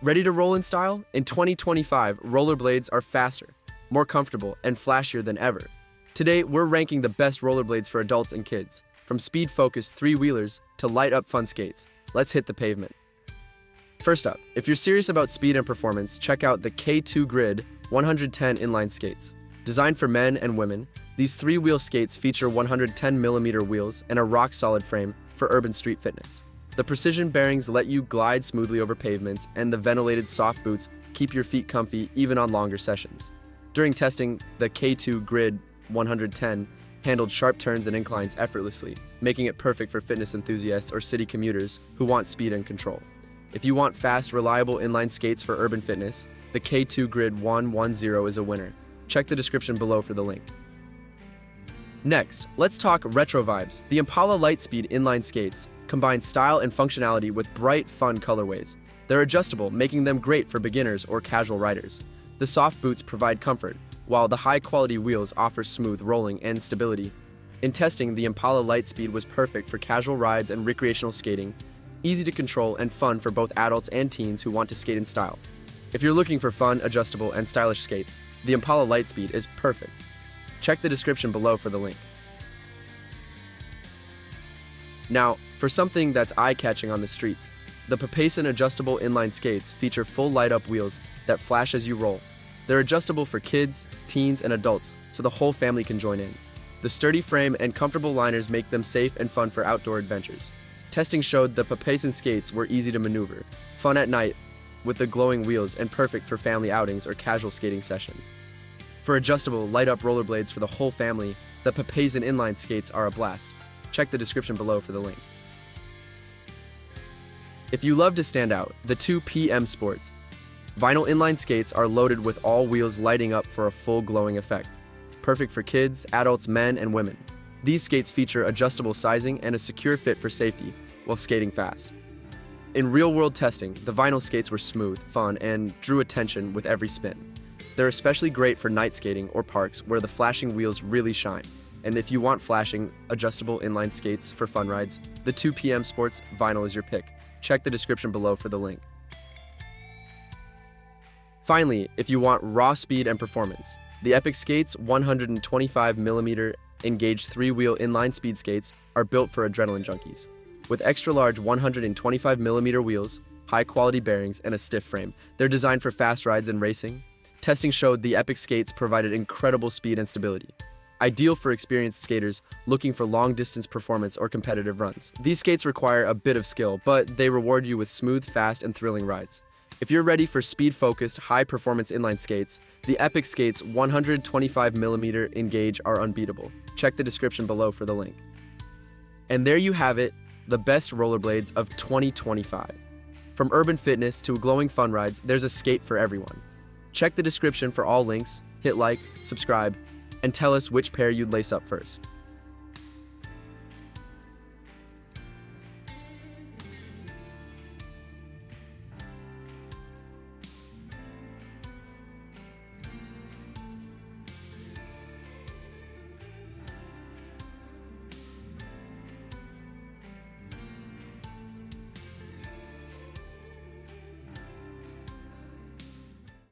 Ready to roll in style? In 2025, rollerblades are faster, more comfortable, and flashier than ever. Today, we're ranking the best rollerblades for adults and kids, from speed-focused three-wheelers to light-up fun skates. Let's hit the pavement. First up, if you're serious about speed and performance, check out the K2 Grid 110 inline skates. Designed for men and women, these three-wheel skates feature 110mm wheels and a rock-solid frame for urban street fitness. The precision bearings let you glide smoothly over pavements, and the ventilated soft boots keep your feet comfy even on longer sessions. During testing, the K2 Grid 110 handled sharp turns and inclines effortlessly, making it perfect for fitness enthusiasts or city commuters who want speed and control. If you want fast, reliable inline skates for urban fitness, the K2 Grid 110 is a winner. Check the description below for the link. Next, let's talk retro vibes. The Impala Lightspeed inline skates combine style and functionality with bright, fun colorways. They're adjustable, making them great for beginners or casual riders. The soft boots provide comfort, while the high-quality wheels offer smooth rolling and stability. In testing, the Impala Lightspeed was perfect for casual rides and recreational skating, easy to control and fun for both adults and teens who want to skate in style. If you're looking for fun, adjustable, and stylish skates, the Impala Lightspeed is perfect. Check the description below for the link. Now, for something that's eye-catching on the streets, the PAPAISON adjustable inline skates feature full light-up wheels that flash as you roll. They're adjustable for kids, teens, and adults, so the whole family can join in. The sturdy frame and comfortable liners make them safe and fun for outdoor adventures. Testing showed the PAPAISON skates were easy to maneuver, fun at night with the glowing wheels, and perfect for family outings or casual skating sessions. For adjustable, light-up rollerblades for the whole family, the PAPAISON inline skates are a blast. Check the description below for the link. If you love to stand out, the 2PM Sports vinyl inline skates are loaded with all wheels lighting up for a full glowing effect. Perfect for kids, adults, men, and women. These skates feature adjustable sizing and a secure fit for safety while skating fast. In real-world testing, the vinyl skates were smooth, fun, and drew attention with every spin. They're especially great for night skating or parks where the flashing wheels really shine. And if you want flashing, adjustable inline skates for fun rides, the 2PM Sports vinyl is your pick. Check the description below for the link. Finally, if you want raw speed and performance, the Epic Skates 125mm Engage three-wheel inline speed skates are built for adrenaline junkies. With extra-large 125mm wheels, high-quality bearings, and a stiff frame, they're designed for fast rides and racing. Testing showed the Epic Skates provided incredible speed and stability. Ideal for experienced skaters looking for long-distance performance or competitive runs. These skates require a bit of skill, but they reward you with smooth, fast, and thrilling rides. If you're ready for speed-focused, high-performance inline skates, the Epic Skates 125mm Engage are unbeatable. Check the description below for the link. And there you have it, the best rollerblades of 2025. From urban fitness to glowing fun rides, there's a skate for everyone. Check the description for all links, hit like, subscribe, and tell us which pair you'd lace up first.